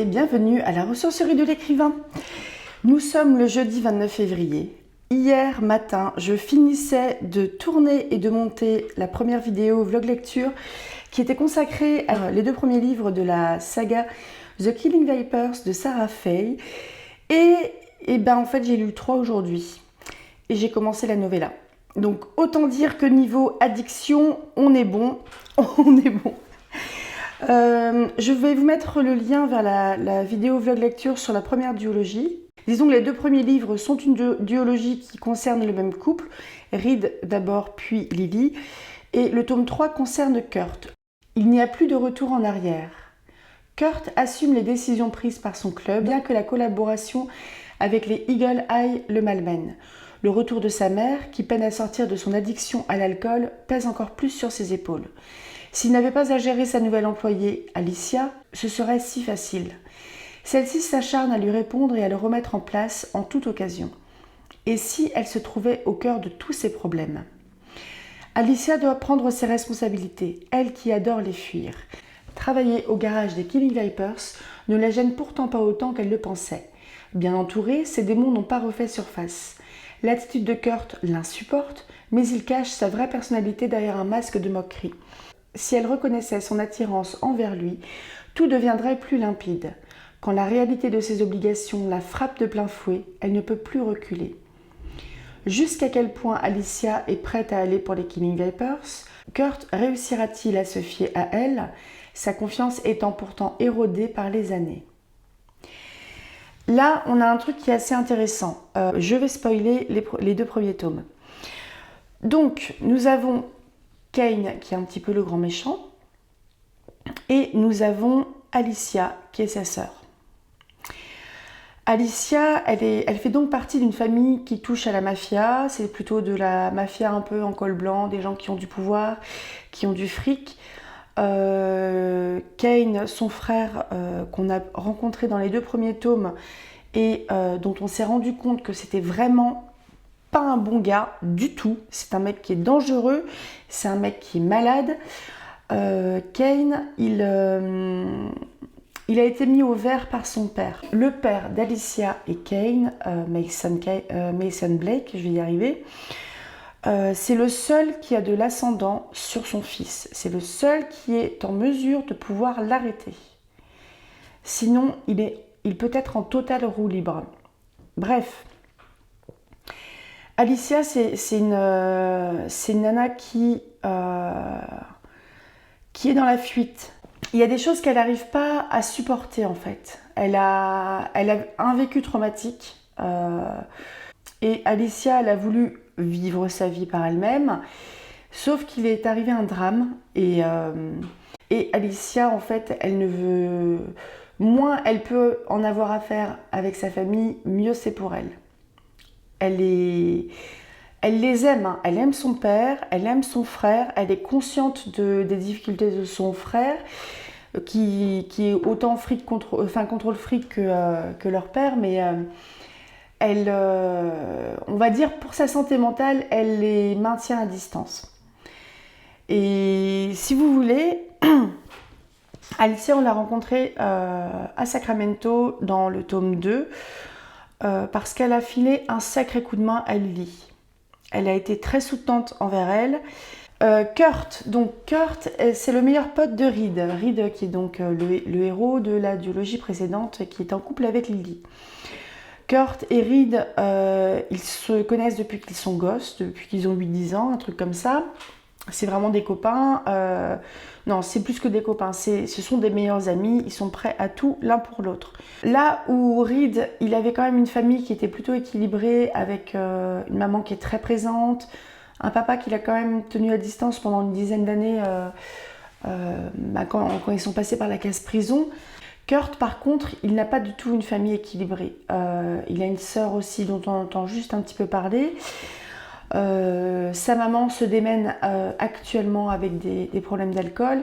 et bienvenue à la ressourcerie de l'écrivain. Nous sommes le jeudi 29 février. Hier matin, je finissais de tourner et de monter la première vidéo vlog lecture qui était consacrée à les deux premiers livres de la saga The Killing Vipers de Sarah Fay. Et ben en fait j'ai lu le 3 aujourd'hui et j'ai commencé la novella. Donc autant dire que niveau addiction, on est bon, on est bon. Je vais vous mettre le lien vers la vidéo vlog lecture sur la première duologie. Disons que les deux premiers livres sont une duologie qui concerne le même couple, Reed d'abord puis Lily, et le tome 3 concerne Kurt. Il n'y a plus de retour en arrière. Kurt assume les décisions prises par son club, bien que la collaboration avec les Eagle Eye le malmène. Le retour de sa mère, qui peine à sortir de son addiction à l'alcool, pèse encore plus sur ses épaules. S'il n'avait pas à gérer sa nouvelle employée, Alicia, ce serait si facile. Celle-ci s'acharne à lui répondre et à le remettre en place en toute occasion. Et si elle se trouvait au cœur de tous ses problèmes? Alicia doit prendre ses responsabilités, elle qui adore les fuir. Travailler au garage des Killing Vipers ne la gêne pourtant pas autant qu'elle le pensait. Bien entourée, ses démons n'ont pas refait surface. L'attitude de Kurt l'insupporte, mais il cache sa vraie personnalité derrière un masque de moquerie. Si elle reconnaissait son attirance envers lui, tout deviendrait plus limpide. Quand la réalité de ses obligations la frappe de plein fouet, elle ne peut plus reculer. Jusqu'à quel point Alicia est prête à aller pour les Killing Vipers? Kurt réussira-t-il à se fier à elle, sa confiance étant pourtant érodée par les années? Là, on a un truc qui est assez intéressant. Je vais spoiler les deux premiers tomes. Donc, nous avons Kane, qui est un petit peu le grand méchant, et nous avons Alicia, qui est sa sœur. Alicia, elle fait donc partie d'une famille qui touche à la mafia. C'est plutôt de la mafia un peu en col blanc, des gens qui ont du pouvoir, qui ont du fric. Kane, son frère, qu'on a rencontré dans les deux premiers tomes et dont on s'est rendu compte que c'était vraiment pas un bon gars du tout. C'est un mec qui est dangereux, c'est un mec qui est malade. Kane, il a été mis au vert par son père. Le père d'Alicia et Kane, Mason Blake, je vais y arriver, c'est le seul qui a de l'ascendant sur son fils. C'est le seul qui est en mesure de pouvoir l'arrêter. Sinon, il peut être en totale roue libre. Bref. Alicia, c'est une nana qui est dans la fuite. Il y a des choses qu'elle n'arrive pas à supporter en fait. Elle a un vécu traumatique et Alicia, elle a voulu vivre sa vie par elle-même, sauf qu'il est arrivé un drame et Alicia, en fait, elle ne veut... Moins elle peut en avoir affaire avec sa famille, mieux c'est pour elle. Elle les aime, hein. Elle aime son père, elle aime son frère, elle est consciente des difficultés de son frère, qui est autant fric contre le fric que leur père, mais on va dire pour sa santé mentale, elle les maintient à distance. Et si vous voulez, Alicia, on l'a rencontrée à Sacramento dans le tome 2, parce qu'elle a filé un sacré coup de main à Lily. Elle a été très soutenante envers elle. Kurt, c'est le meilleur pote de Reed. Reed qui est donc le héros de la duologie précédente qui est en couple avec Lily. Kurt et Reed, ils se connaissent depuis qu'ils sont gosses, depuis qu'ils ont 8-10 ans, un truc comme ça. C'est vraiment des copains. Non, c'est plus que des copains, ce sont des meilleurs amis, ils sont prêts à tout l'un pour l'autre. Là où Reed, il avait quand même une famille qui était plutôt équilibrée, avec une maman qui est très présente, un papa qui l'a quand même tenu à distance pendant une dizaine d'années quand ils sont passés par la case prison. Kurt, par contre, il n'a pas du tout une famille équilibrée. Il a une sœur aussi dont on entend juste un petit peu parler. Sa maman se démène actuellement avec des problèmes d'alcool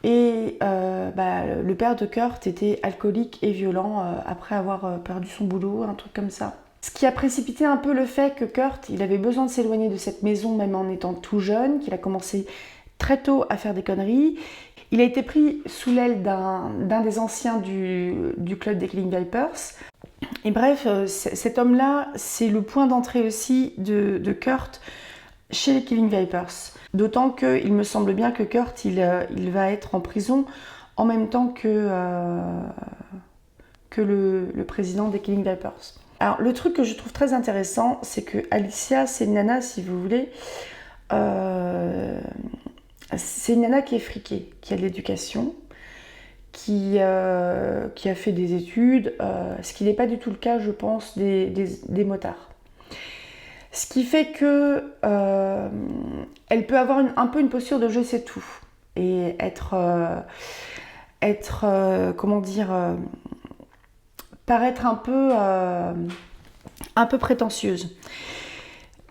et le père de Kurt était alcoolique et violent après avoir perdu son boulot, un truc comme ça. Ce qui a précipité un peu le fait que Kurt, il avait besoin de s'éloigner de cette maison même en étant tout jeune, qu'il a commencé très tôt à faire des conneries. Il a été pris sous l'aile d'un des anciens du club des Killing Vipers. Et bref, cet homme-là, c'est le point d'entrée aussi de Kurt chez les Killing Vipers. D'autant qu'il me semble bien que Kurt, il va être en prison en même temps que le président des Killing Vipers. Alors, le truc que je trouve très intéressant, c'est que Alicia, c'est une nana, si vous voulez, c'est une nana qui est friquée, qui a de l'éducation, qui a fait des études, ce qui n'est pas du tout le cas, je pense, des motards. Ce qui fait que elle peut avoir un peu une posture de je sais tout et comment dire, paraître un peu prétentieuse.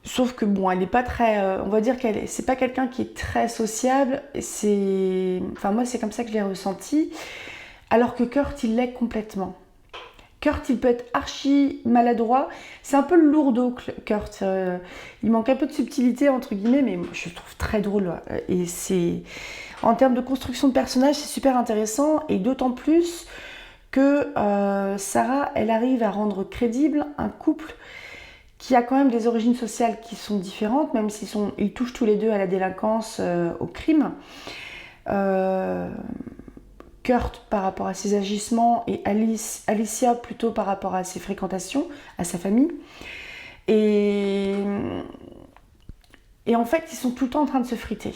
Sauf que bon, elle n'est pas très, on va dire c'est pas quelqu'un qui est très sociable. Enfin moi c'est comme ça que je l'ai ressenti. Alors que Kurt il l'est complètement. Kurt il peut être archi maladroit. C'est un peu lourdeau Kurt. Il manque un peu de subtilité entre guillemets, mais moi, je le trouve très drôle. Et en termes de construction de personnage, c'est super intéressant et d'autant plus que Sarah, elle arrive à rendre crédible un couple qui a quand même des origines sociales qui sont différentes, même s'ils touchent tous les deux à la délinquance, au crime. Kurt par rapport à ses agissements et Alicia plutôt par rapport à ses fréquentations, à sa famille. Et en fait, ils sont tout le temps en train de se friter.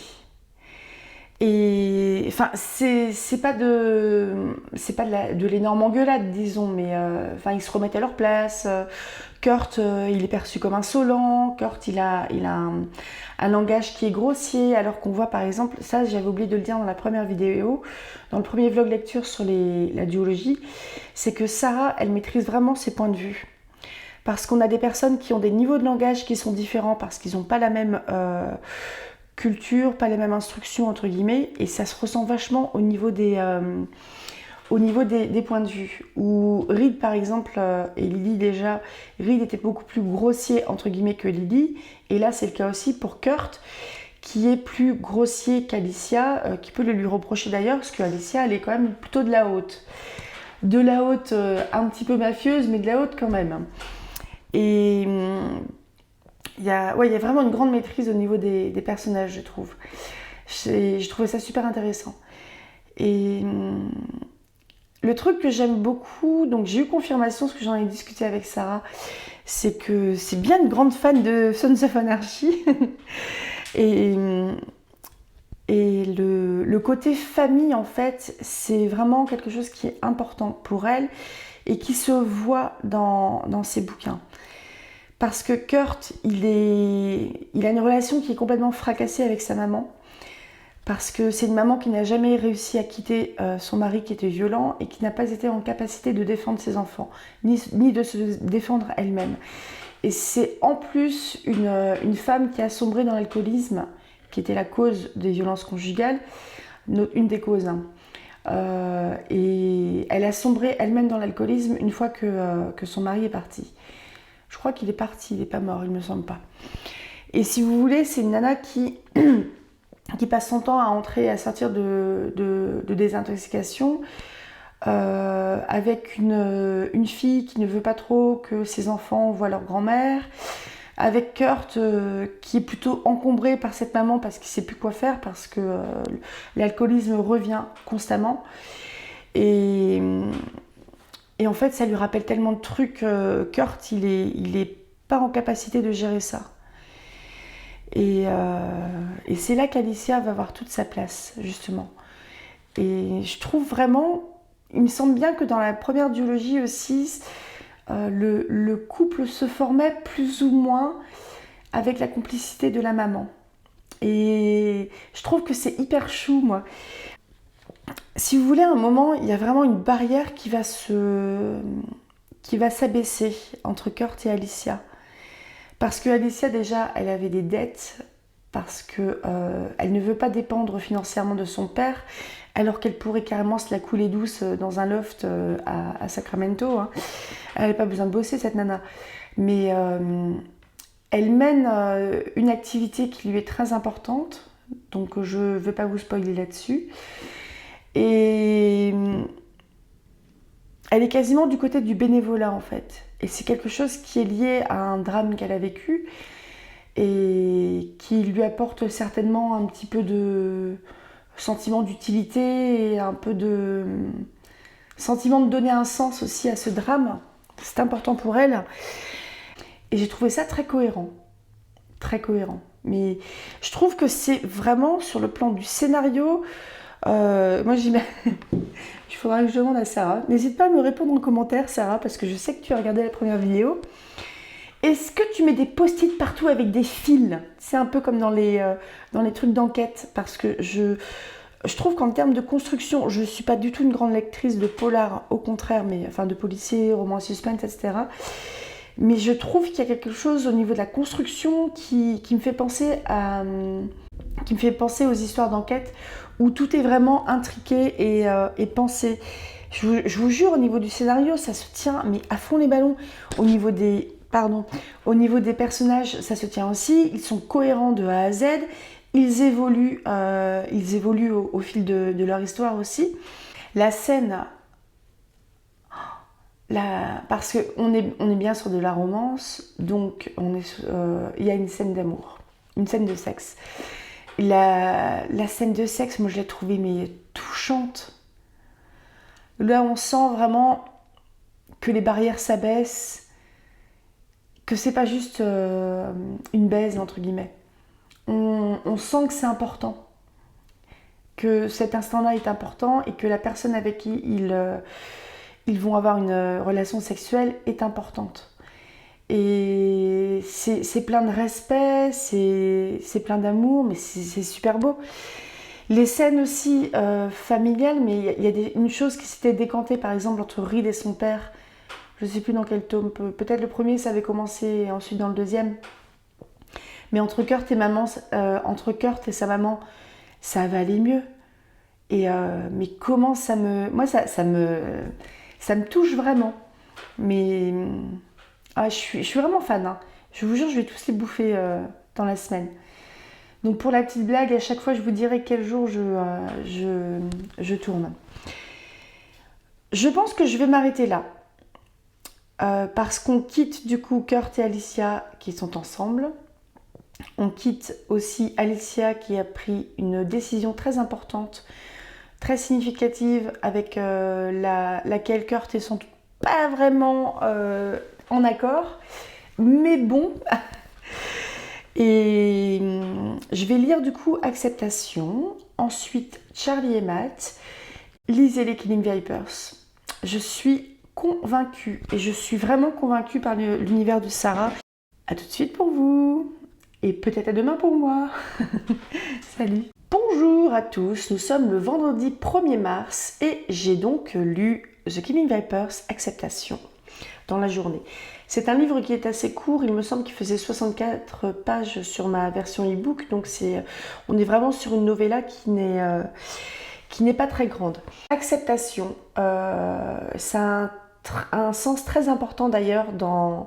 Et enfin, c'est pas de l'énorme engueulade, disons, mais enfin, ils se remettent à leur place. Kurt, il est perçu comme insolent. Kurt, il a un langage qui est grossier, alors qu'on voit par exemple, ça j'avais oublié de le dire dans la première vidéo, dans le premier vlog lecture sur la duologie, c'est que Sarah, elle maîtrise vraiment ses points de vue. Parce qu'on a des personnes qui ont des niveaux de langage qui sont différents, parce qu'ils n'ont pas la même culture, pas les mêmes instructions entre guillemets, et ça se ressent vachement au niveau des points de vue. Où Reed par exemple, et Lily déjà, Reed était beaucoup plus grossier entre guillemets que Lily, et là c'est le cas aussi pour Kurt, qui est plus grossier qu'Alicia, qui peut le lui reprocher d'ailleurs, parce qu'Alicia elle est quand même plutôt de la haute. De la haute un petit peu mafieuse, mais de la haute quand même. Et il y a vraiment une grande maîtrise au niveau des personnages, je trouve. J'ai trouvé ça super intéressant. Et le truc que j'aime beaucoup, donc j'ai eu confirmation, parce que j'en ai discuté avec Sarah, c'est que c'est bien une grande fan de Sons of Anarchy. et le côté famille, en fait, c'est vraiment quelque chose qui est important pour elle et qui se voit dans ses bouquins. Parce que Kurt, il a une relation qui est complètement fracassée avec sa maman. Parce que c'est une maman qui n'a jamais réussi à quitter son mari qui était violent et qui n'a pas été en capacité de défendre ses enfants, ni de se défendre elle-même. Et c'est en plus une femme qui a sombré dans l'alcoolisme, qui était la cause des violences conjugales, une des causes. Et elle a sombré elle-même dans l'alcoolisme une fois que son mari est parti. Je crois qu'il est parti, il n'est pas mort, il ne me semble pas. Et si vous voulez, c'est une nana qui passe son temps à entrer et à sortir de désintoxication, avec une fille qui ne veut pas trop que ses enfants voient leur grand-mère, avec Kurt qui est plutôt encombré par cette maman parce qu'il ne sait plus quoi faire, parce que l'alcoolisme revient constamment. Et en fait, ça lui rappelle tellement de trucs. Kurt, il est pas en capacité de gérer ça. Et c'est là qu'Alicia va avoir toute sa place, justement. Et je trouve vraiment, il me semble bien que dans la première duologie aussi, le couple se formait plus ou moins avec la complicité de la maman. Et je trouve que c'est hyper chou, moi. Si vous voulez, à un moment, il y a vraiment une barrière qui va s'abaisser entre Kurt et Alicia. Parce que Alicia, déjà, elle avait des dettes, parce qu'elle ne veut pas dépendre financièrement de son père, alors qu'elle pourrait carrément se la couler douce dans un loft à Sacramento. Hein. Elle n'avait pas besoin de bosser, cette nana. Mais elle mène une activité qui lui est très importante, donc je ne veux pas vous spoiler là-dessus. Et elle est quasiment du côté du bénévolat en fait. Et c'est quelque chose qui est lié à un drame qu'elle a vécu et qui lui apporte certainement un petit peu de sentiment d'utilité et un peu de sentiment de donner un sens aussi à ce drame. C'est important pour elle. Et j'ai trouvé ça très cohérent. Très cohérent. Mais je trouve que c'est vraiment sur le plan du scénario. Moi j'y mets. Il faudra que je demande à Sarah. N'hésite pas à me répondre en commentaire, Sarah, parce que je sais que tu as regardé la première vidéo. Est-ce que tu mets des post-it partout avec des fils? C'est un peu comme dans les trucs d'enquête, parce que je trouve qu'en termes de construction, je ne suis pas du tout une grande lectrice de polar, au contraire, mais enfin de policiers, romans à suspense, etc. Mais je trouve qu'il y a quelque chose au niveau de la construction qui me fait penser aux histoires d'enquête où tout est vraiment intriqué et pensé. Je vous jure, au niveau du scénario, ça se tient mais à fond les ballons. Au niveau des personnages, ça se tient aussi. Ils sont cohérents de A à Z. Ils évoluent au fil de leur histoire aussi. La scène, parce qu'on est bien sur de la romance, donc il y a une scène d'amour, une scène de sexe. La scène de sexe, moi je l'ai trouvée mais touchante. Là, on sent vraiment que les barrières s'abaissent, que c'est pas juste une baise entre guillemets. On sent que c'est important, que cet instant-là est important et que la personne avec qui ils vont avoir une relation sexuelle est importante. Et c'est plein de respect, c'est plein d'amour, mais c'est super beau. Les scènes aussi familiales, mais il y a une chose qui s'était décantée par exemple entre Reed et son père. Je ne sais plus dans quel tome, peut-être le premier ça avait commencé et ensuite dans le deuxième. Mais entre Kurt et sa maman, ça va aller mieux. Mais comment ça me... Moi ça me touche vraiment. Mais je suis vraiment fan. Hein. Je vous jure, je vais tous les bouffer dans la semaine. Donc pour la petite blague, à chaque fois je vous dirai quel jour je tourne. Je pense que je vais m'arrêter là. Parce qu'on quitte du coup Kurt et Alicia qui sont ensemble. On quitte aussi Alicia qui a pris une décision très importante, très significative, avec laquelle Kurt et sont pas vraiment en accord. Mais bon... Et je vais lire du coup Acceptation, ensuite Charlie et Matt, lisez les Killing Vipers. Je suis convaincue, et je suis vraiment convaincue par l'univers de Sarah. A tout de suite pour vous, et peut-être à demain pour moi. Salut. Bonjour à tous, nous sommes le vendredi 1er mars, et j'ai donc lu The Killing Vipers Acceptation dans la journée. C'est un livre qui est assez court, il me semble qu'il faisait 64 pages sur ma version e-book, donc on est vraiment sur une novella qui n'est pas très grande. Acceptation, ça a un sens très important d'ailleurs dans...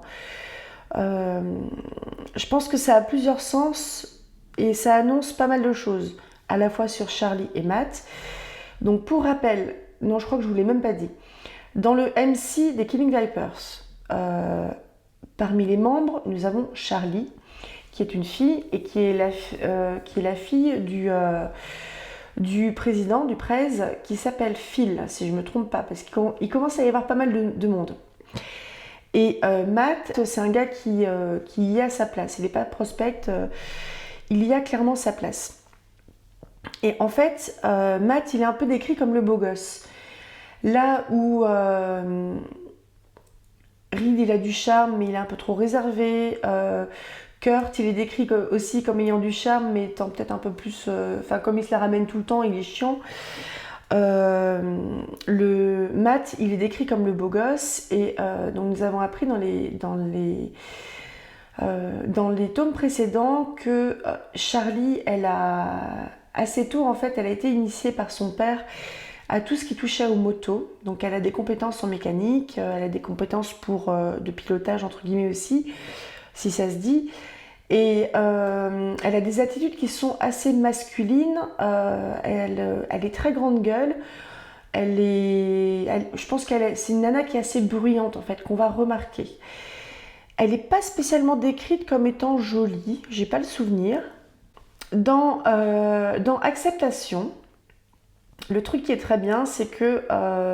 je pense que ça a plusieurs sens et ça annonce pas mal de choses, à la fois sur Charlie et Matt. Donc pour rappel, non je crois que je ne vous l'ai même pas dit, dans le MC des Killing Vipers, parmi les membres, nous avons Charlie, qui est une fille et qui est la fille du président, du prez, qui s'appelle Phil, si je ne me trompe pas, parce qu'il commence à y avoir pas mal de monde. Et Matt, c'est un gars qui y a sa place, il n'est pas prospect, il y a clairement sa place. Et en fait, Matt, il est un peu décrit comme le beau gosse. Là où... Reed, il a du charme, mais il est un peu trop réservé. Kurt, il est décrit aussi comme ayant du charme, mais étant peut-être un peu plus... comme il se la ramène tout le temps, il est chiant. Le Matt, il est décrit comme le beau gosse. Et donc nous avons appris dans les tomes précédents que Charlie, assez tôt, en fait, elle a été initiée par son père à tout ce qui touchait aux motos. Donc elle a des compétences en mécanique, elle a des compétences de pilotage entre guillemets aussi, si ça se dit. Et elle a des attitudes qui sont assez masculines. Elle est très grande gueule. Je pense c'est une nana qui est assez bruyante en fait, qu'on va remarquer. Elle n'est pas spécialement décrite comme étant jolie, j'ai pas le souvenir. Dans Acceptation, le truc qui est très bien, c'est que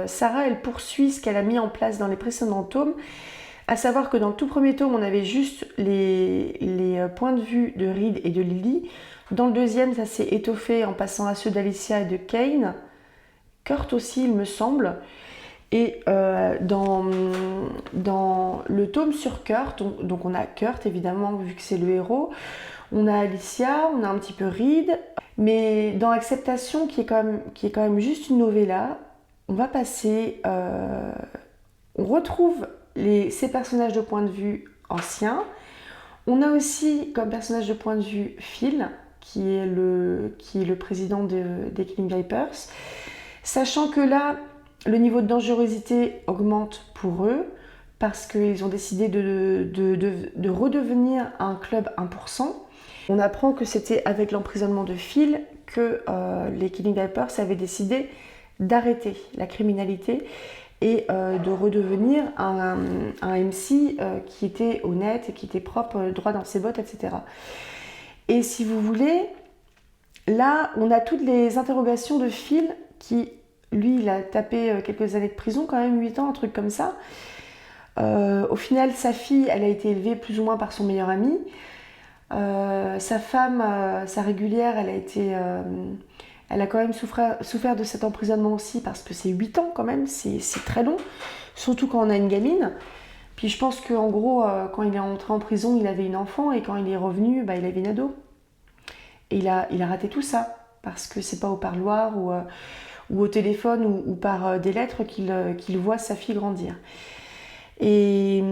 Sarah, elle poursuit ce qu'elle a mis en place dans les précédents tomes, à savoir que dans le tout premier tome, on avait juste les points de vue de Reed et de Lily. Dans le deuxième, ça s'est étoffé en passant à ceux d'Alicia et de Kane. Kurt aussi, il me semble. Et dans le tome sur Kurt, donc on a Kurt évidemment, vu que c'est le héros. On a Alicia, on a un petit peu Reed. Mais dans Acceptation, qui est quand même juste une novella, on va passer... on retrouve ces personnages de point de vue anciens. On a aussi comme personnage de point de vue Phil, qui est le président des Killing Vipers. Sachant que là, le niveau de dangerosité augmente pour eux, parce qu'ils ont décidé de redevenir un club 1%. On apprend que c'était avec l'emprisonnement de Phil que les Killing Vipers avaient décidé d'arrêter la criminalité et de redevenir un MC qui était honnête et qui était propre, droit dans ses bottes, etc. Et si vous voulez, là, on a toutes les interrogations de Phil qui, lui, il a tapé quelques années de prison, quand même 8 ans, un truc comme ça. Au final, sa fille, elle a été élevée plus ou moins par son meilleur ami. Sa femme, sa régulière, elle a quand même souffert de cet emprisonnement aussi, parce que c'est 8 ans quand même, c'est très long, surtout quand on a une gamine. Puis je pense qu'en gros, quand il est entré en prison, il avait une enfant, et quand il est revenu, il avait une ado. Et il a raté tout ça, parce que c'est pas au parloir ou au téléphone ou par des lettres qu'il voit sa fille grandir. Et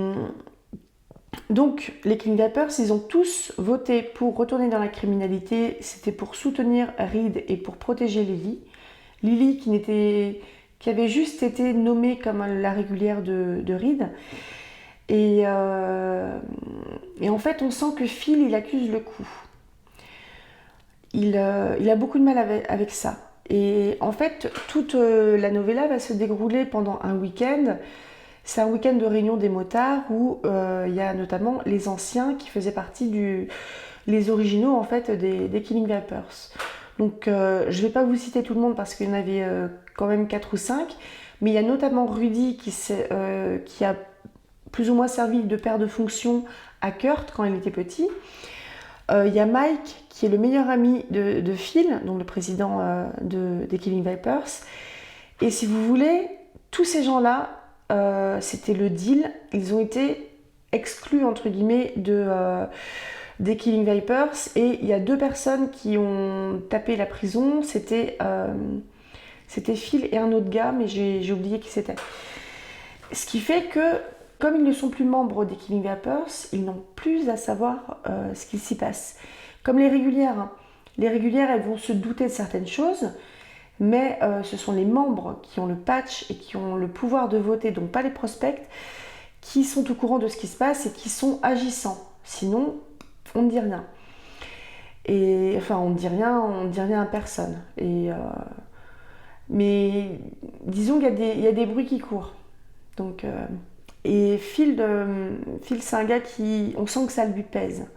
donc, les Killing Vipers, ils ont tous voté pour retourner dans la criminalité. C'était pour soutenir Reed et pour protéger Lily. Lily qui avait juste été nommée comme la régulière de Reed. Et en fait, on sent que Phil, il accuse le coup. Il a beaucoup de mal avec ça. Et en fait, toute la novella va se dérouler pendant un week-end. C'est un week-end de réunion des motards où il y a notamment les anciens qui faisaient partie les originaux en fait des Killing Vipers. Donc je ne vais pas vous citer tout le monde parce qu'il y en avait quand même 4 ou 5, mais il y a notamment Rudy qui a plus ou moins servi de père de fonction à Kurt quand il était petit. Il y a Mike qui est le meilleur ami de Phil, donc le président des Killing Vipers. Et si vous voulez, tous ces gens-là, c'était le deal, ils ont été exclus entre guillemets des Killing Vipers, et il y a 2 personnes qui ont tapé la prison, c'était Phil et un autre gars, mais j'ai oublié qui c'était. Ce qui fait que, comme ils ne sont plus membres des Killing Vipers, ils n'ont plus à savoir ce qui s'y passe. Comme les régulières, hein. Les régulières, elles vont se douter de certaines choses, mais ce sont les membres qui ont le patch et qui ont le pouvoir de voter, donc pas les prospects, qui sont au courant de ce qui se passe et qui sont agissants. Sinon, on ne dit rien. Et enfin, on ne dit rien à personne. Mais disons qu'il y a des bruits qui courent. Donc, et Phil, c'est un gars on sent que ça lui pèse.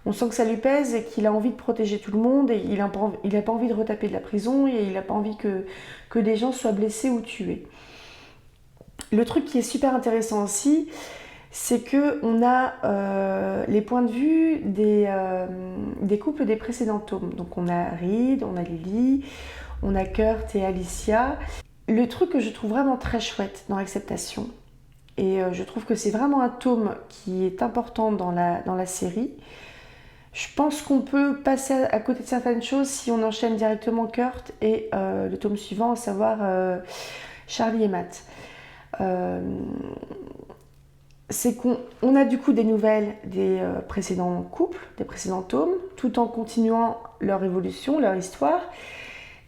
On sent que ça lui pèse et qu'il a envie de protéger tout le monde, et il n'a pas envie de retaper de la prison, et il n'a pas envie que des gens soient blessés ou tués. Le truc qui est super intéressant aussi, c'est qu'on a les points de vue des couples des précédents tomes. Donc on a Reed, on a Lily, on a Kurt et Alicia. Le truc que je trouve vraiment très chouette dans Acceptation, et je trouve que c'est vraiment un tome qui est important dans la série. Je pense qu'on peut passer à côté de certaines choses si on enchaîne directement Kurt et le tome suivant, à savoir Charlie et Matt. C'est qu'on a du coup des nouvelles des précédents couples, des précédents tomes, tout en continuant leur évolution, leur histoire.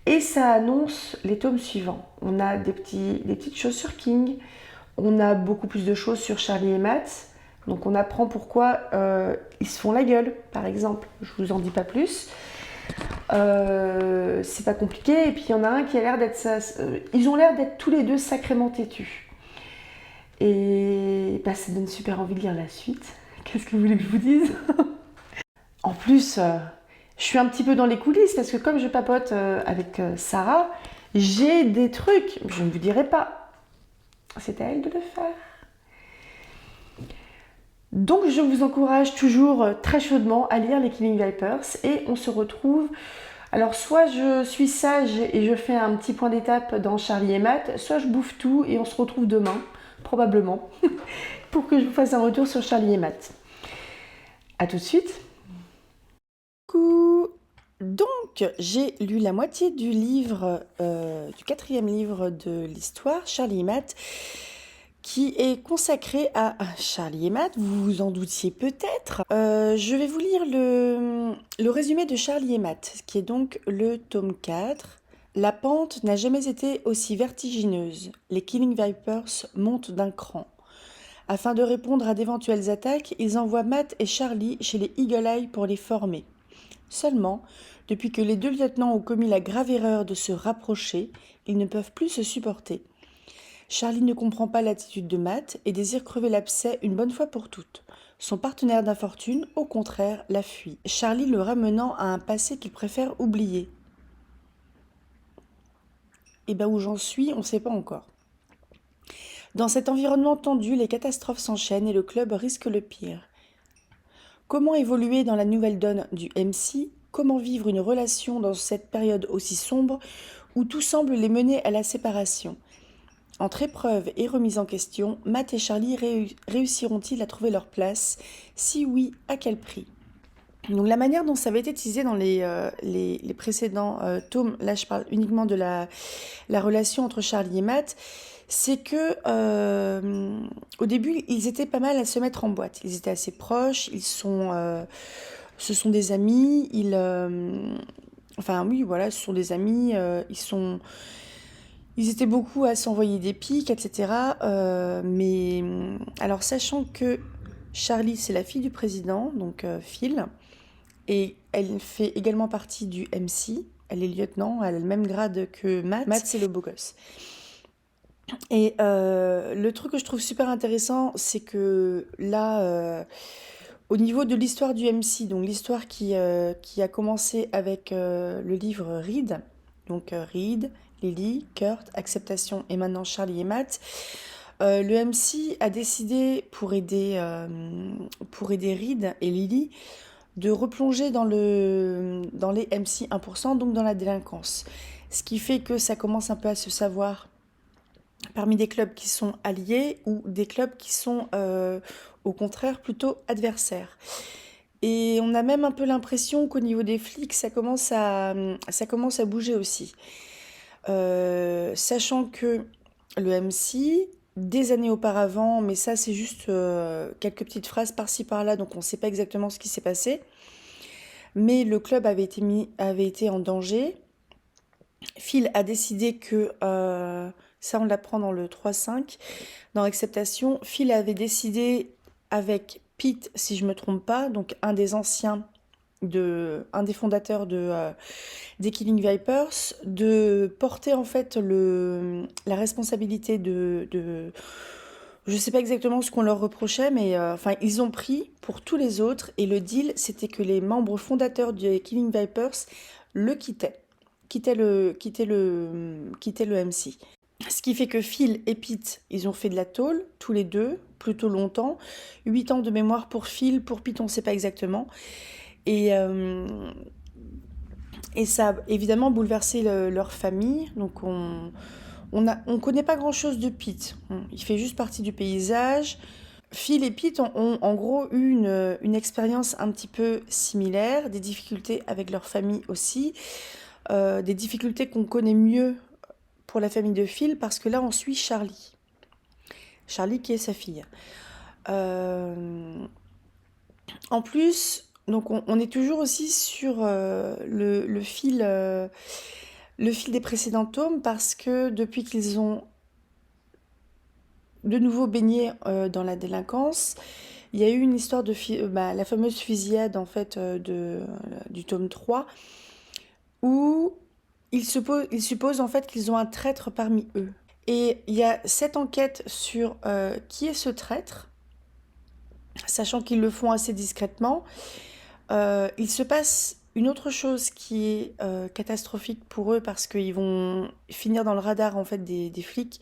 Et ça annonce les tomes suivants. On a des petites choses sur King, on a beaucoup plus de choses sur Charlie et Matt, Donc on apprend pourquoi ils se font la gueule, par exemple. Je vous en dis pas plus. C'est pas compliqué. Et puis il y en a un qui a l'air d'être... ils ont l'air d'être tous les deux sacrément têtus. Et bah, ça donne super envie de lire la suite. Qu'est-ce que vous voulez que je vous dise? En plus, je suis un petit peu dans les coulisses parce que comme je papote avec Sarah, j'ai des trucs. Je ne vous dirai pas. C'est à elle de le faire. Donc je vous encourage toujours très chaudement à lire les Killing Vipers et on se retrouve. Alors soit je suis sage et je fais un petit point d'étape dans Charlie et Matt, soit je bouffe tout et on se retrouve demain, probablement, pour que je vous fasse un retour sur Charlie et Matt. A tout de suite. Coucou. Donc j'ai lu la moitié du livre, du 4e livre de l'histoire, Charlie et Matt, qui est consacré à Charlie et Matt, vous vous en doutiez peut-être. Je vais vous lire le résumé de Charlie et Matt, qui est donc le tome 4. La pente n'a jamais été aussi vertigineuse. Les Killing Vipers montent d'un cran. Afin de répondre à d'éventuelles attaques, ils envoient Matt et Charlie chez les Eagle Eye pour les former. Seulement, depuis que les deux lieutenants ont commis la grave erreur de se rapprocher, ils ne peuvent plus se supporter. Charlie ne comprend pas l'attitude de Matt et désire crever l'abcès une bonne fois pour toutes. Son partenaire d'infortune, au contraire, la fuit, Charlie le ramenant à un passé qu'il préfère oublier. Et ben où j'en suis, on ne sait pas encore. Dans cet environnement tendu, les catastrophes s'enchaînent et le club risque le pire. Comment évoluer dans la nouvelle donne du MC? Comment vivre une relation dans cette période aussi sombre où tout semble les mener à la séparation? Entre épreuve et remise en question, Matt et Charlie réussiront-ils à trouver leur place? Si oui, à quel prix? Donc la manière dont ça avait été teasé dans les précédents tomes, là je parle uniquement de la relation entre Charlie et Matt, c'est que au début ils étaient pas mal à se mettre en boîte. Ils étaient assez proches, ce sont des amis, enfin oui voilà, ce sont des amis, ils étaient beaucoup à s'envoyer des pics, etc. Mais alors sachant que Charlie c'est la fille du président, donc Phil, et elle fait également partie du MC, elle est lieutenant, elle a le même grade que Matt. Matt c'est le beau gosse. Et le truc que je trouve super intéressant, c'est que là, au niveau de l'histoire du MC, donc l'histoire qui a commencé avec le livre Reed, donc Reed, Lily, Kurt, Acceptation et maintenant Charlie et Matt, le MC a décidé pour aider Reed et Lily de replonger dans les MC 1%, donc dans la délinquance. Ce qui fait que ça commence un peu à se savoir parmi des clubs qui sont alliés ou des clubs qui sont au contraire plutôt adversaires. Et on a même un peu l'impression qu'au niveau des flics, ça commence à bouger aussi. Sachant que le MC, des années auparavant, mais ça c'est juste quelques petites phrases par-ci par-là, donc on ne sait pas exactement ce qui s'est passé, mais le club avait été en danger. Phil a décidé que, ça on l'apprend dans le 3-5, dans Acceptation, Phil avait décidé avec Pete, si je ne me trompe pas, donc un des fondateurs des Killing Vipers, de porter en fait la responsabilité de je ne sais pas exactement ce qu'on leur reprochait, mais enfin ils ont pris pour tous les autres, et le deal c'était que les membres fondateurs des Killing Vipers le quittaient le MC. Ce qui fait que Phil et Pete, ils ont fait de la tôle, tous les deux, plutôt longtemps. 8 ans de mémoire pour Phil, pour Pete, on ne sait pas exactement. Et ça a évidemment bouleversé leur famille. Donc on connaît pas grand-chose de Pete. Il fait juste partie du paysage. Phil et Pete ont en gros eu une expérience un petit peu similaire, des difficultés avec leur famille aussi. Des difficultés qu'on connaît mieux pour la famille de Phil, parce que là on suit Charlie qui est sa fille. En plus, donc on est toujours aussi sur le fil des précédents tomes, parce que depuis qu'ils ont de nouveau baigné dans la délinquance, Il y a eu une histoire de la fameuse fusillade en fait du tome 3 où ils supposent en fait qu'ils ont un traître parmi eux. Et il y a cette enquête sur qui est ce traître, sachant qu'ils le font assez discrètement. Il se passe une autre chose qui est catastrophique pour eux parce qu'ils vont finir dans le radar en fait des flics.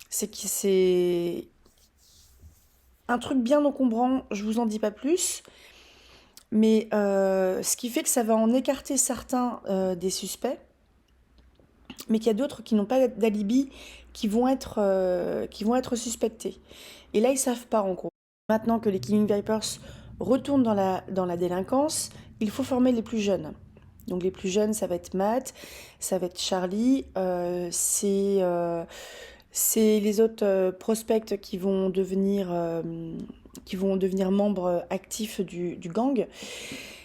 C'est que c'est un truc bien encombrant, je vous en dis pas plus. Mais ce qui fait que ça va en écarter certains des suspects, mais qu'il y a d'autres qui n'ont pas d'alibi qui vont être suspectés. Et là, ils savent pas en gros. Maintenant que les Killing Vipers retournent dans la délinquance, il faut former les plus jeunes. Donc les plus jeunes, ça va être Matt, ça va être Charlie, c'est les autres prospects qui vont devenir membres actifs du gang.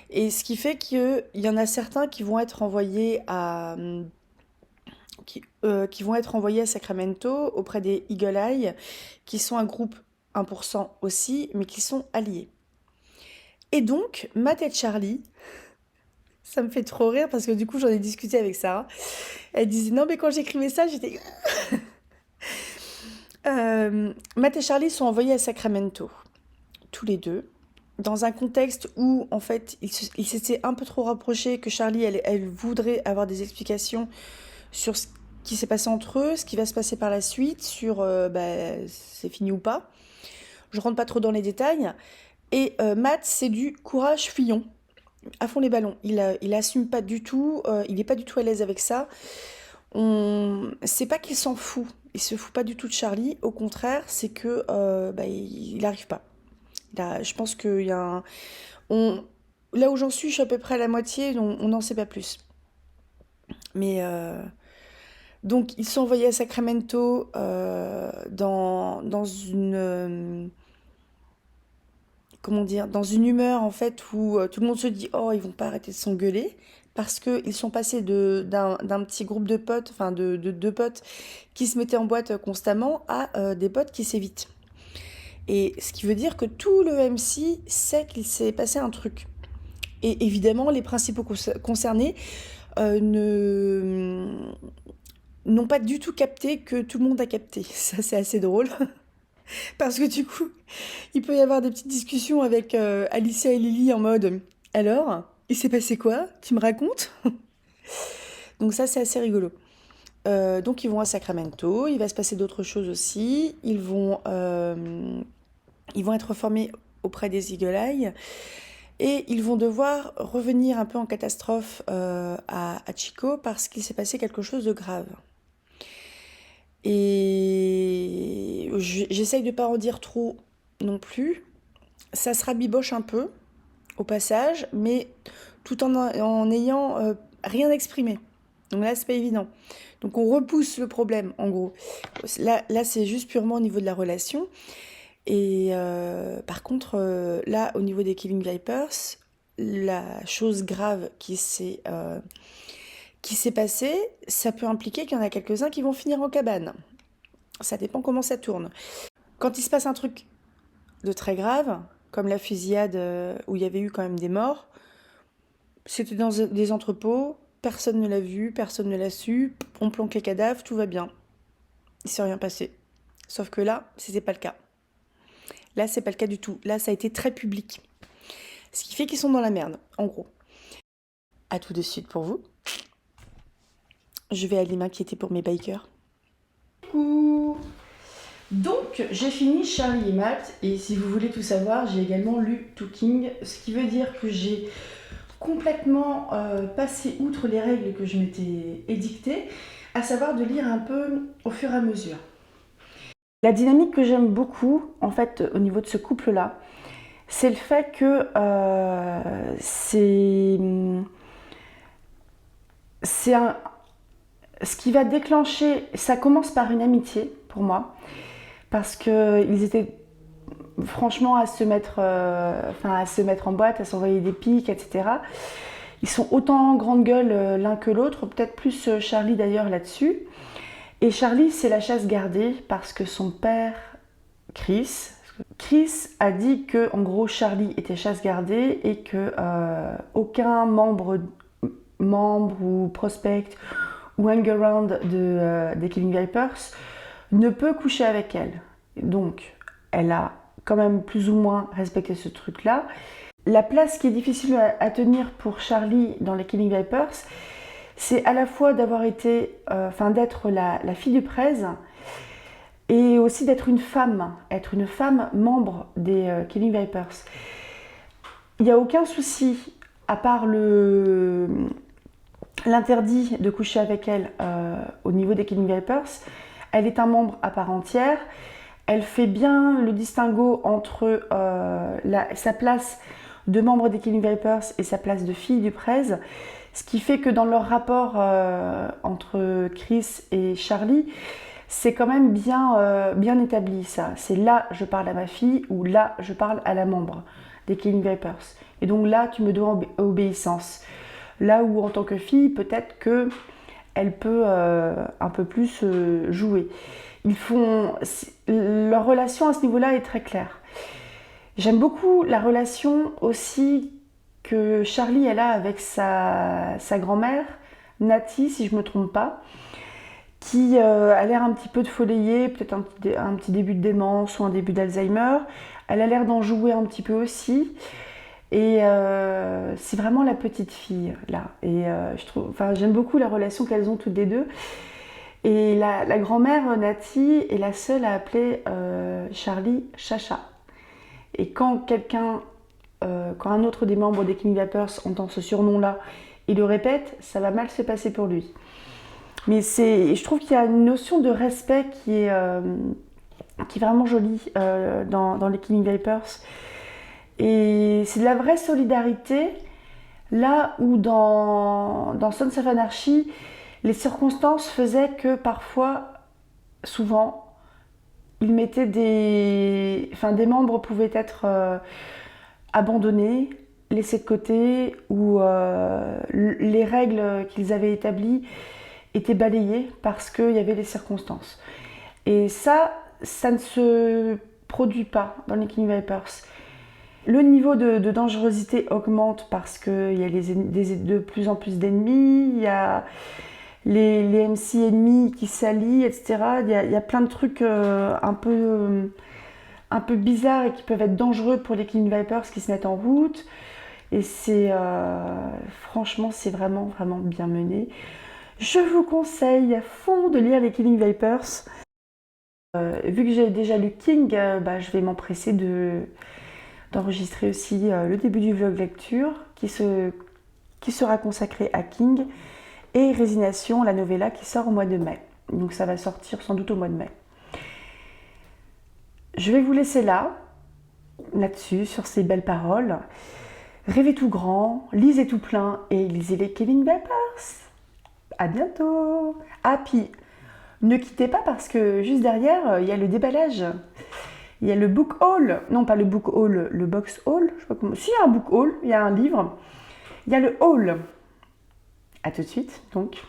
Et ce qui fait qu'il y en a certains qui vont être envoyés qui vont être envoyés à Sacramento auprès des Eagle Eye, qui sont un groupe 1% aussi, mais qui sont alliés. Et donc, Matt et Charlie, ça me fait trop rire parce que du coup, j'en ai discuté avec Sarah. Elle disait, non, mais quand j'écrivais ça, j'étais... Matt et Charlie sont envoyés à Sacramento, tous les deux, dans un contexte où, en fait, ils s'étaient un peu trop rapprochés, que Charlie, elle voudrait avoir des explications sur ce qui s'est passé entre eux, ce qui va se passer par la suite, sur c'est fini ou pas. Je rentre pas trop dans les détails. Et Matt, c'est du courage fillon, à fond les ballons. Il assume pas du tout, il est pas du tout à l'aise avec ça. C'est pas qu'il s'en fout, il se fout pas du tout de Charlie. Au contraire, c'est que il arrive pas. Je pense qu'il y a là où j'en suis, je suis à peu près à la moitié, donc on n'en sait pas plus. Mais donc ils sont envoyés à Sacramento dans une dans une humeur en fait où tout le monde se dit oh ils vont pas arrêter de s'engueuler parce qu'ils sont passés d'un petit groupe de potes, enfin de deux potes qui se mettaient en boîte constamment à des potes qui s'évitent. Et ce qui veut dire que tout le MC sait qu'il s'est passé un truc. Et évidemment, les principaux concernés n'ont pas du tout capté que tout le monde a capté. Ça, c'est assez drôle. Parce que du coup, il peut y avoir des petites discussions avec Alicia et Lily en mode « Alors, il s'est passé quoi? Tu me racontes ?» Donc ça, c'est assez rigolo. Donc ils vont à Sacramento, il va se passer d'autres choses aussi. Ils vont être formés auprès des Eagle Eye et ils vont devoir revenir un peu en catastrophe à Chico parce qu'il s'est passé quelque chose de grave. Et j'essaye de ne pas en dire trop non plus. Ça se rabiboche un peu au passage, mais tout en ayant rien exprimé. Donc là, c'est pas évident. Donc on repousse le problème, en gros. Là c'est juste purement au niveau de la relation. Et par contre, là, au niveau des Killing Vipers, la chose grave qui s'est passée, ça peut impliquer qu'il y en a quelques-uns qui vont finir en cabane. Ça dépend comment ça tourne. Quand il se passe un truc de très grave, comme la fusillade où il y avait eu quand même des morts, c'était dans des entrepôts, personne ne l'a vu, personne ne l'a su, on planque les cadavres, tout va bien. Il ne s'est rien passé. Sauf que là, c'était pas le cas. Là, c'est pas le cas du tout. Là, ça a été très public. Ce qui fait qu'ils sont dans la merde, en gros. À tout de suite pour vous. Je vais aller m'inquiéter pour mes bikers. Coucou. Donc, j'ai fini Charlie et Matt. Et si vous voulez tout savoir, j'ai également lu Two Kings. Ce qui veut dire que j'ai complètement passé outre les règles que je m'étais édictées, à savoir de lire un peu au fur et à mesure. La dynamique que j'aime beaucoup, en fait, au niveau de ce couple-là, c'est le fait que ce qui va déclencher, ça commence par une amitié pour moi, parce qu'ils étaient franchement à se mettre en boîte, à s'envoyer des pics, etc. Ils sont autant grande gueule l'un que l'autre, peut-être plus Charlie d'ailleurs là-dessus. Et Charlie, c'est la chasse gardée parce que son père, Chris, Chris a dit que, en gros, Charlie était chasse gardée et que aucun membre ou prospect ou hang-around des Killing Vipers ne peut coucher avec elle. Donc, elle a quand même plus ou moins respecté ce truc-là. La place qui est difficile à tenir pour Charlie dans les Killing Vipers, c'est à la fois d'avoir été, d'être la fille du prez et aussi d'être une femme membre des Killing Vipers. Il n'y a aucun souci, à part l'interdit de coucher avec elle au niveau des Killing Vipers. Elle est un membre à part entière. Elle fait bien le distinguo entre sa place de membre des Killing Vipers et sa place de fille du prez, ce qui fait que dans leur rapport entre Chris et Charlie, c'est quand même bien établi ça. C'est là je parle à ma fille ou là je parle à la membre des Killing Vipers. Et donc là tu me dois obéissance. Là où en tant que fille, peut-être qu'elle peut un peu plus jouer. Leur relation à ce niveau-là est très claire. J'aime beaucoup la relation aussi que Charlie elle a avec sa grand-mère, Natty, si je ne me trompe pas, qui a l'air un petit peu de follayer, peut-être un petit début de démence ou un début d'Alzheimer. Elle a l'air d'en jouer un petit peu aussi. Et c'est vraiment la petite fille là. Et j'aime beaucoup la relation qu'elles ont toutes les deux. Et la grand-mère Natty est la seule à appeler Charlie Chacha. Et quand un autre des membres des Killing Vipers entend ce surnom-là et le répète, ça va mal se passer pour lui. Mais je trouve qu'il y a une notion de respect qui est vraiment jolie dans les Killing Vipers. Et c'est de la vraie solidarité, là où dans Sons of Anarchy, les circonstances faisaient que parfois, souvent, ils mettaient des membres pouvaient être abandonnés, laissés de côté, ou les règles qu'ils avaient établies étaient balayées parce qu'il y avait des circonstances. Et ça ne se produit pas dans les Killing Vipers. Le niveau de dangerosité augmente parce qu'il y a de plus en plus d'ennemis, il y a les MC ennemis qui s'allient, etc. Il y a plein de trucs un peu bizarres et qui peuvent être dangereux pour les Killing Vipers qui se mettent en route. Et franchement, c'est vraiment, vraiment bien mené. Je vous conseille à fond de lire les Killing Vipers. Vu que j'ai déjà lu King, je vais m'empresser d'enregistrer aussi le début du vlog lecture qui sera consacré à King et Résignation, la novella qui sort au mois de mai. Donc ça va sortir sans doute au mois de mai. Je vais vous laisser là-dessus, sur ces belles paroles. Rêvez tout grand, lisez tout plein et lisez les Killing Vipers. À bientôt. Ah, puis ne quittez pas parce que juste derrière, il y a le déballage. Il y a le book haul. Non, pas le book haul, le box haul. Je sais pas comment. Si, il y a un book haul, il y a un livre. Il y a le haul. À tout de suite, donc.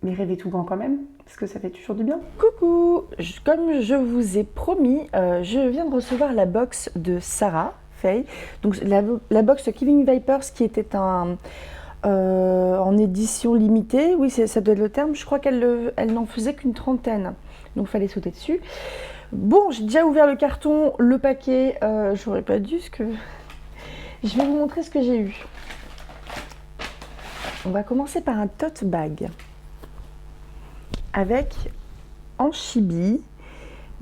Mais rêvez tout grand quand même, parce que ça fait toujours du bien. Coucou. Comme je vous ai promis, je viens de recevoir la box de Sarah Faye. Donc la box Killing Vipers qui était en édition limitée, oui ça doit être le terme, je crois qu'elle n'en faisait qu'une 30aine, donc il fallait sauter dessus. Bon, j'ai déjà ouvert le carton, le paquet, j'aurais pas dû je vais vous montrer ce que j'ai eu. On va commencer par un tote bag avec en chibi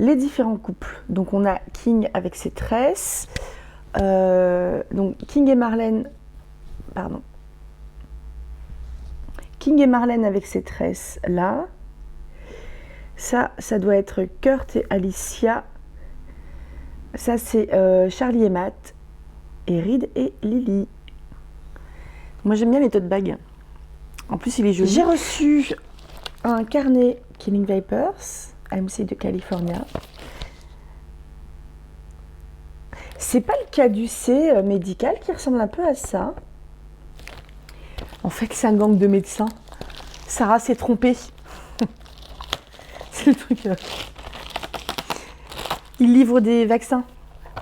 les différents couples. Donc on a King avec ses tresses, donc King et Marlène avec ses tresses là. Ça doit être Kurt et Alicia. Ça c'est Charlie et Matt. Et Reed et Lily. Moi j'aime bien les tote bags. En plus il est joli. J'ai reçu un carnet Killing Vipers, AMC de California. C'est pas le caducée médical qui ressemble un peu à ça. En fait, c'est un gang de médecins. Sarah s'est trompée. C'est le truc. Ils livrent des vaccins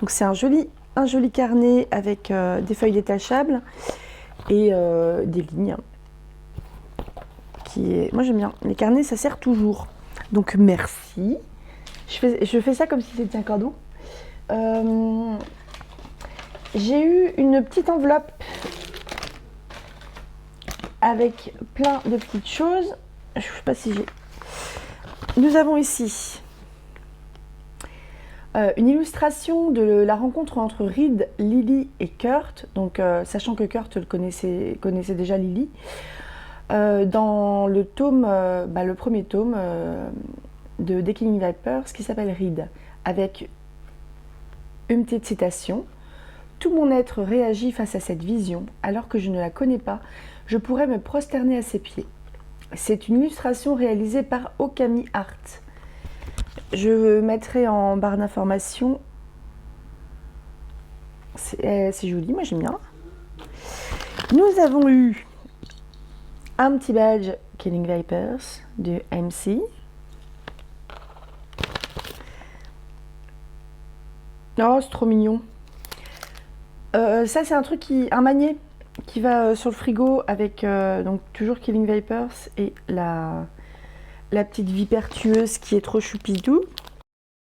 Donc c'est un joli carnet avec des feuilles détachables et des lignes. Moi j'aime bien, les carnets ça sert toujours. Donc merci. Je fais ça comme si c'était un cadeau. J'ai eu une petite enveloppe avec plein de petites choses. Je ne sais pas si j'ai... Nous avons ici une illustration de la rencontre entre Reed, Lily et Kurt. Donc, sachant que Kurt connaissait déjà Lily. Dans le tome, le premier tome de The Killing Vipers, qui s'appelle Reed, avec une petite citation. Tout mon être réagit face à cette vision, alors que je ne la connais pas, je pourrais me prosterner à ses pieds. C'est une illustration réalisée par Okami Art. Je mettrai en barre d'information. C'est joli, moi j'aime bien. Nous avons eu un petit badge Killing Vipers de MC. Oh, c'est trop mignon. Ça, c'est un truc un magnet qui va sur le frigo avec donc toujours Killing Vipers et la petite vipère tueuse qui est trop choupidou.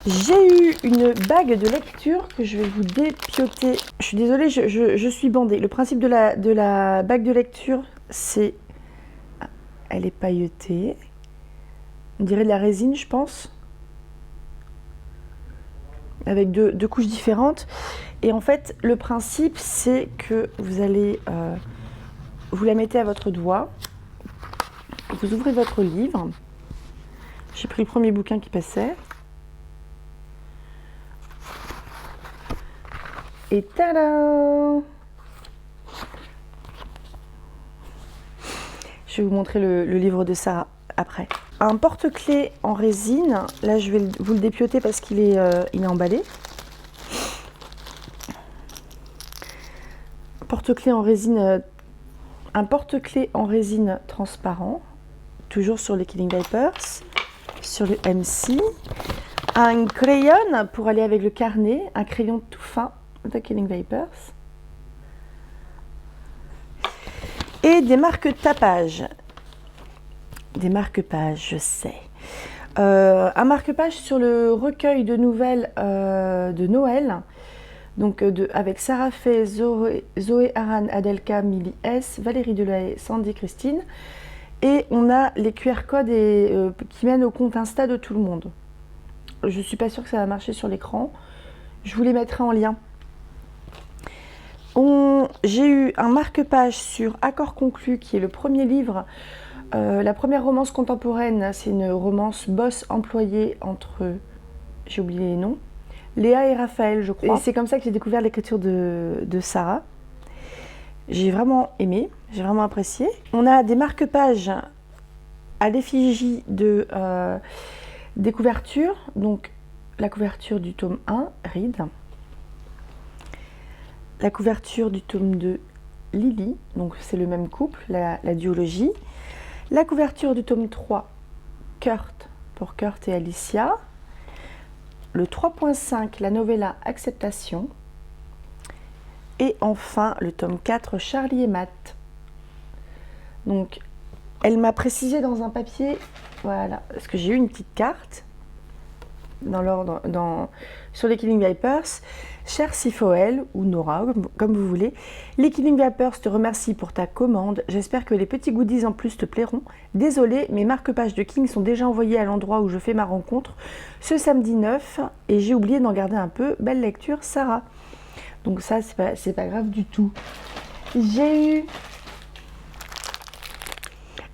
J'ai eu une bague de lecture que je vais vous dépioter. Je suis désolée, je suis bandée. Le principe de la bague de lecture, c'est... Elle est pailletée. On dirait de la résine, je pense. Avec deux couches différentes. Et en fait, le principe, c'est que vous allez... vous la mettez à votre doigt. Vous ouvrez votre livre. J'ai pris le premier bouquin qui passait. Et tada! Je vais vous montrer le livre de Sarah après. Un porte-clés en résine. Là, je vais vous le dépioter parce qu'il est emballé. Porte-clés en résine, un porte-clés en résine transparent, toujours sur les Killing Vipers, sur le MC. Un crayon pour aller avec le carnet, un crayon tout fin de Killing Vipers. Et des marque-pages. Des marque-pages, je sais. Un marque-page sur le recueil de nouvelles de Noël. Donc avec Sarah Fay, Zoé Aran, Adelka, Millie S, Valérie Delahaye, Sandy Christine. Et on a les QR codes qui mènent au compte Insta de tout le monde. Je ne suis pas sûre que ça va marcher sur l'écran. Je vous les mettrai en lien. J'ai eu un marque-page sur Accord conclu, qui est le premier livre, la première romance contemporaine. C'est une romance boss-employé entre, j'ai oublié les noms, Léa et Raphaël, je crois. Et c'est comme ça que j'ai découvert l'écriture de Sarah. J'ai vraiment aimé, j'ai vraiment apprécié. On a des marque-pages à l'effigie des couvertures. Donc, la couverture du tome 1, Reed. La couverture du tome 2, Lily. Donc, c'est le même couple, la duologie. La couverture du tome 3, Kurt, pour Kurt et Alicia. Le 3.5, la novella Acceptation. Et enfin, le tome 4, Charlie et Matt. Donc, elle m'a précisé dans un papier, voilà, parce que j'ai eu une petite carte dans l'ordre, sur les Killing Vipers. Cher Sifoel ou Nora, comme vous voulez, les Killing Vipers te remercient pour ta commande. J'espère que les petits goodies en plus te plairont. Désolée, mes marque-pages de King sont déjà envoyés à l'endroit où je fais ma rencontre ce samedi 9 et j'ai oublié d'en garder un peu. Belle lecture, Sarah. Donc ça, c'est pas grave du tout. J'ai eu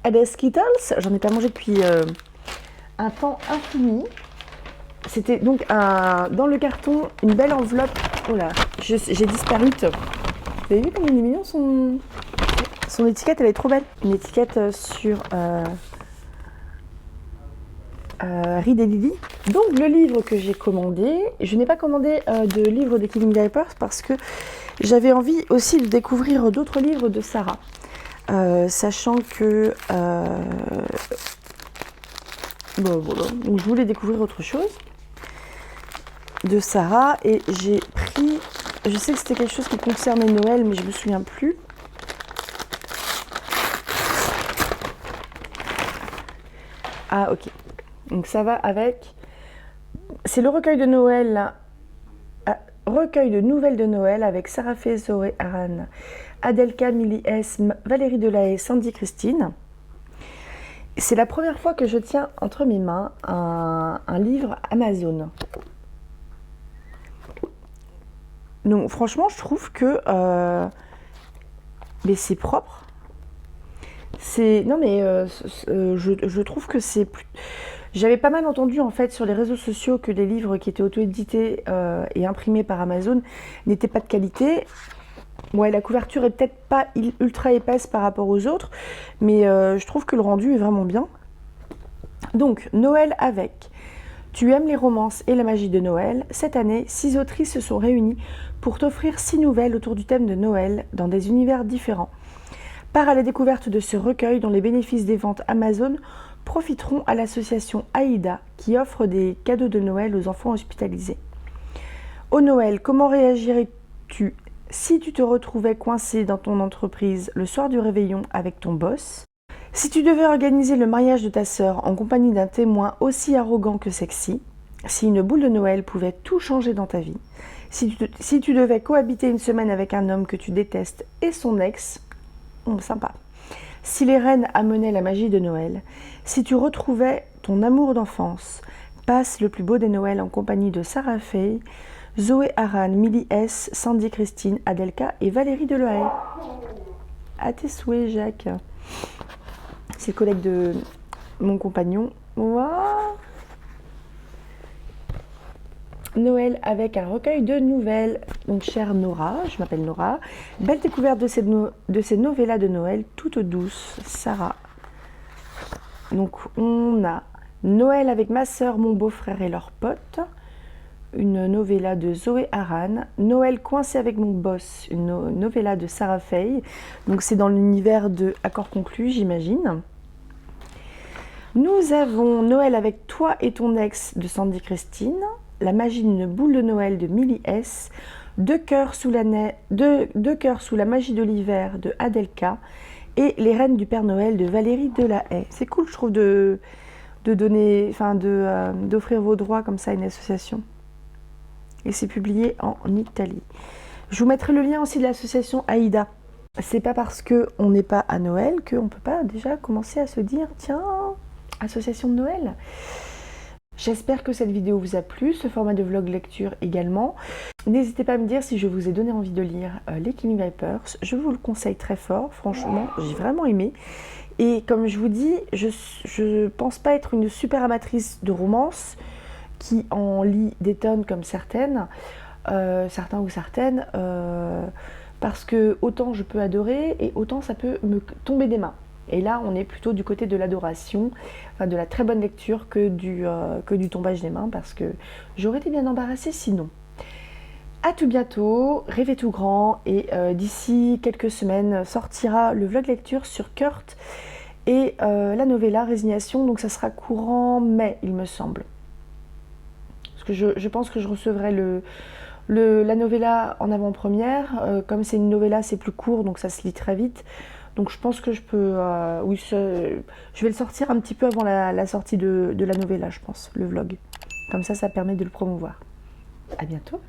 des Skittles. J'en ai pas mangé depuis un temps infini. C'était donc dans le carton une belle enveloppe. Oh là, j'ai disparu. Vous avez vu comme il est mignon son étiquette, elle est trop belle. Une étiquette sur Reed et Lily. Donc le livre que j'ai commandé, je n'ai pas commandé de livre des Killing Vipers parce que j'avais envie aussi de découvrir d'autres livres de Sarah. Sachant que bon, voilà. Donc je voulais découvrir autre chose de Sarah et j'ai pris appris. Je sais que c'était quelque chose qui concernait Noël, mais je me souviens plus. Ah, ok. Donc ça va avec... C'est le recueil de Noël, là. Recueil de nouvelles de Noël avec Sarah Fay, Zoé Aran, Adelka, Millie S, Valérie Delahaye, Sandy Christine. C'est la première fois que je tiens entre mes mains un livre Amazon. Donc franchement, je trouve que mais c'est propre. Non mais je trouve que c'est plus... J'avais pas mal entendu en fait sur les réseaux sociaux que les livres qui étaient auto-édités et imprimés par Amazon n'étaient pas de qualité. Ouais, la couverture est peut-être pas ultra épaisse par rapport aux autres, mais je trouve que le rendu est vraiment bien. Donc, Noël avec. Tu aimes les romances et la magie de Noël. Cette année, 6 autrices se sont réunies pour t'offrir 6 nouvelles autour du thème de Noël dans des univers différents. Pars à la découverte de ce recueil dont les bénéfices des ventes Amazon profiteront à l'association AIDA qui offre des cadeaux de Noël aux enfants hospitalisés. Au Noël, comment réagirais-tu si tu te retrouvais coincé dans ton entreprise le soir du réveillon avec ton boss? Si tu devais organiser le mariage de ta sœur en compagnie d'un témoin aussi arrogant que sexy? Si une boule de Noël pouvait tout changer dans ta vie? Si tu devais cohabiter une semaine avec un homme que tu détestes et son ex? Sympa. Si les reines amenaient la magie de Noël? Si tu retrouvais ton amour d'enfance? Passe le plus beau des Noëls en compagnie de Sarah Fay, Zoé Aran, Millie S, Sandy Christine, Adelka et Valérie Delahaye. À tes souhaits, Jacques. C'est le collègue de mon compagnon. Wow. Noël avec un recueil de nouvelles. Donc, chère Nora, je m'appelle Nora. Belle découverte de ces novellas de Noël, toutes douces. Sarah. Donc, on a Noël avec ma sœur, mon beau-frère et leurs potes. Une novella de Zoé Aran. Noël coincé avec mon boss, une novella de Sarah Fay. Donc, c'est dans l'univers de Accord conclu, j'imagine. Nous avons Noël avec toi et ton ex de Sandy Christine. La magie d'une boule de Noël de Millie S. Deux cœurs sous la magie de l'hiver de Adelka. Et Les Reines du Père Noël de Valérie Delahaye. C'est cool, je trouve, d'offrir vos droits comme ça à une association. Et c'est publié en Italie. Je vous mettrai le lien aussi de l'association AIDA. C'est pas parce qu'on n'est pas à Noël qu'on peut pas déjà commencer à se dire tiens, association de Noël. J'espère que cette vidéo vous a plu, ce format de vlog lecture également. N'hésitez pas à me dire si je vous ai donné envie de lire les Killing Vipers. Je vous le conseille très fort, franchement, j'ai vraiment aimé. Et comme je vous dis, je pense pas être une super amatrice de romance qui en lit des tonnes comme certains ou certaines, parce que autant je peux adorer et autant ça peut me tomber des mains. Et là, on est plutôt du côté de l'adoration, enfin de la très bonne lecture que du tombage des mains, parce que j'aurais été bien embarrassée sinon. A tout bientôt, rêvez tout grand, et d'ici quelques semaines sortira le vlog lecture sur Kurt et la novella Résignation, donc ça sera courant mai, il me semble. Parce que je pense que je recevrai la novella en avant-première. Comme c'est une novella, c'est plus court, donc ça se lit très vite. Donc je pense que je peux... oui, je vais le sortir un petit peu avant la sortie de la novella, je pense, le vlog. Comme ça permet de le promouvoir. À bientôt.